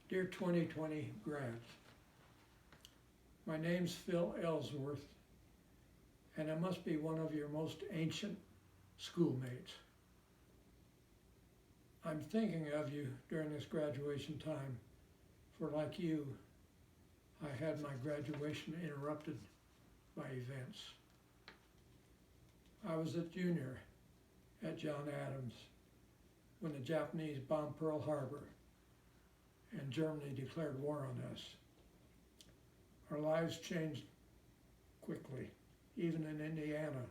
Dear 2020 grads, my name's Phil Ellsworth, and I must be one of your most ancient schoolmates. I'm thinking of you during this graduation time, for like you, I had my graduation interrupted by events. I was a junior at John Adams when the Japanese bombed Pearl Harbor and Germany declared war on us. Our lives changed quickly. Even in Indiana,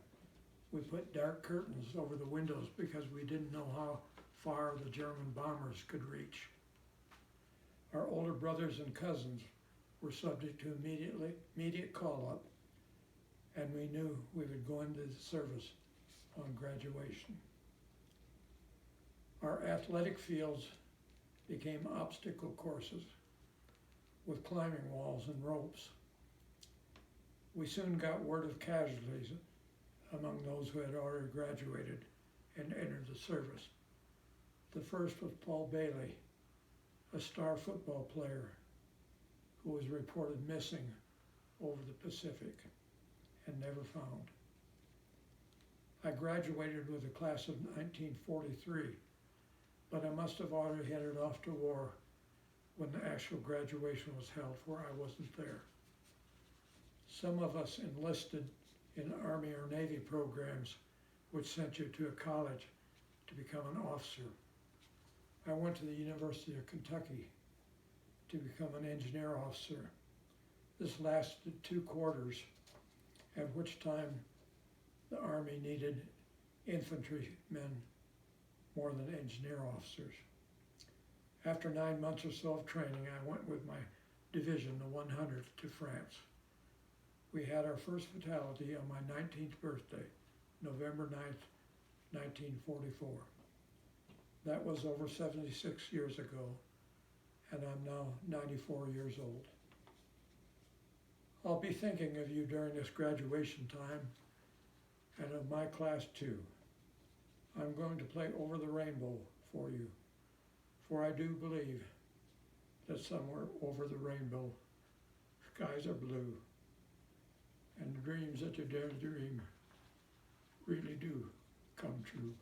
we put dark curtains over the windows because we didn't know how far the German bombers could reach. Our older brothers and cousins were subject to immediate call-up, and we knew we would go into the service on graduation. Our athletic fields became obstacle courses with climbing walls and ropes. We soon got word of casualties among those who had already graduated and entered the service. The first was Paul Bailey, a star football player who was reported missing over the Pacific and never found. I graduated with a class of 1943, but I must have already headed off to war when the actual graduation was held, for I wasn't there. Some of us enlisted in Army or Navy programs which sent you to a college to become an officer. I went to the University of Kentucky to become an engineer officer. This lasted 2 quarters, at which time the Army needed infantrymen more than engineer officers. After 9 months or so of training, I went with my division, the 100th, to France. We had our first fatality on my 19th birthday, November 9th, 1944. That was over 76 years ago, and I'm now 94 years old. I'll be thinking of you during this graduation time, and of my class too. I'm going to play Over the Rainbow for you, for I do believe that somewhere over the rainbow, skies are blue, and the dreams that you dare to dream really do come true.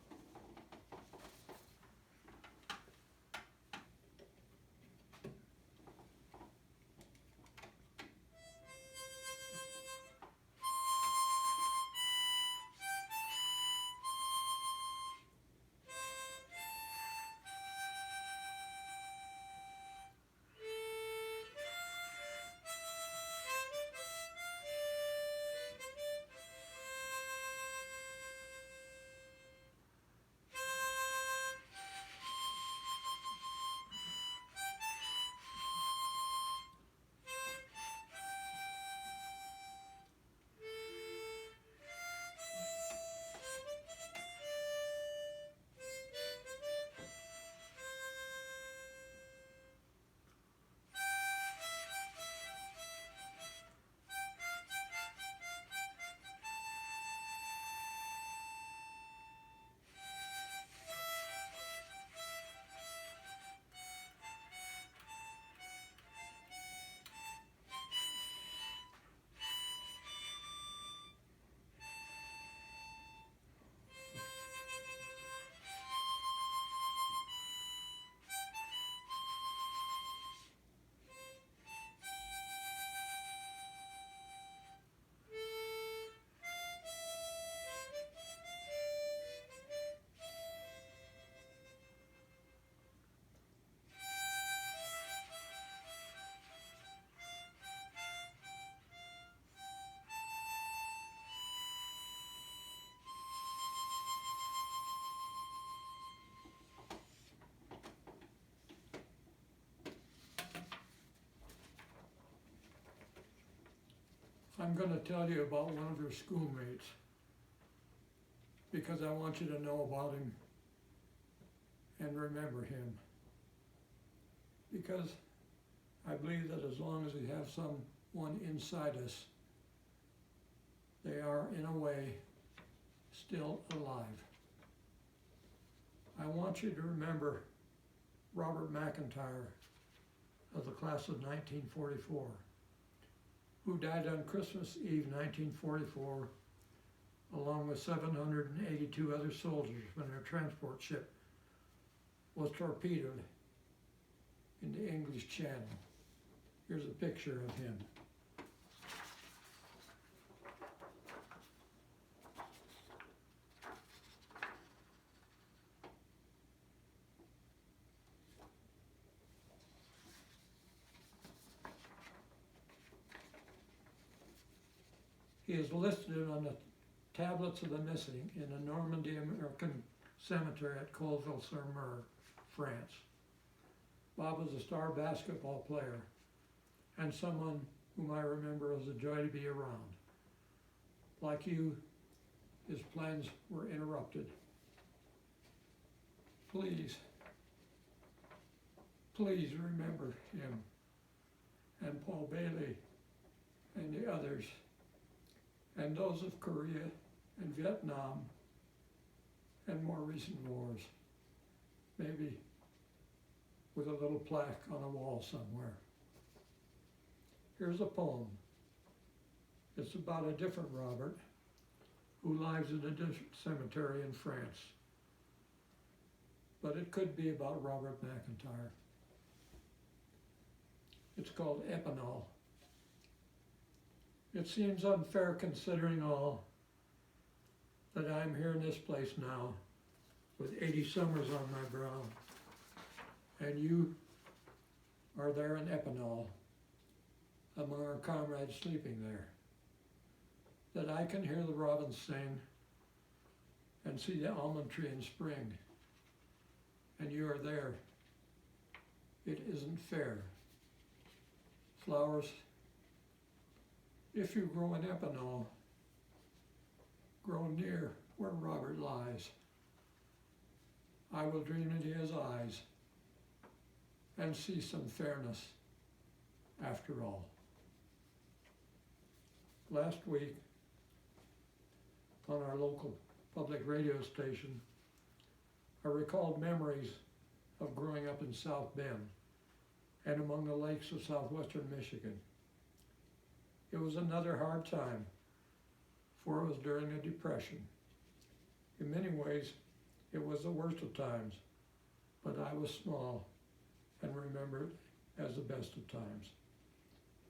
I'm going to tell you about one of your schoolmates because I want you to know about him and remember him. Because I believe that as long as we have someone inside us, they are, in a way, still alive. I want you to remember Robert McIntyre, of the class of 1944, who died on Christmas Eve 1944, along with 782 other soldiers when their transport ship was torpedoed in the English Channel. Here's a picture of him. He is listed on the tablets of the missing in the Normandy American Cemetery at Colville-sur-Mer, France. Bob was a star basketball player and someone whom I remember as a joy to be around. Like you, his plans were interrupted. Please remember him and Paul Bailey and the others, and those of Korea and Vietnam and more recent wars, maybe with a little plaque on a wall somewhere. Here's a poem. It's about a different Robert who lies in a different cemetery in France, but it could be about Robert McIntyre. It's called Epinal. It seems unfair considering all that I'm here in this place now with 80 summers on my brow, and you are there in Epinal among our comrades sleeping there, that I can hear the robins sing and see the almond tree in spring, and you are there. It isn't fair. Flowers, if you grow in Epinal, grow near where Robert lies. I will dream into his eyes and see some fairness after all. Last week, on our local public radio station, I recalled memories of growing up in South Bend and among the lakes of southwestern Michigan. It was another hard time, for it was during a depression. In many ways, it was the worst of times, but I was small and remember it as the best of times.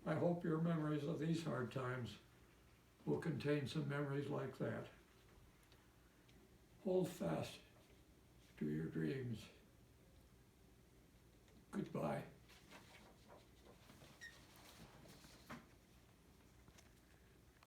I hope your memories of these hard times will contain some memories like that. Hold fast to your dreams. Goodbye.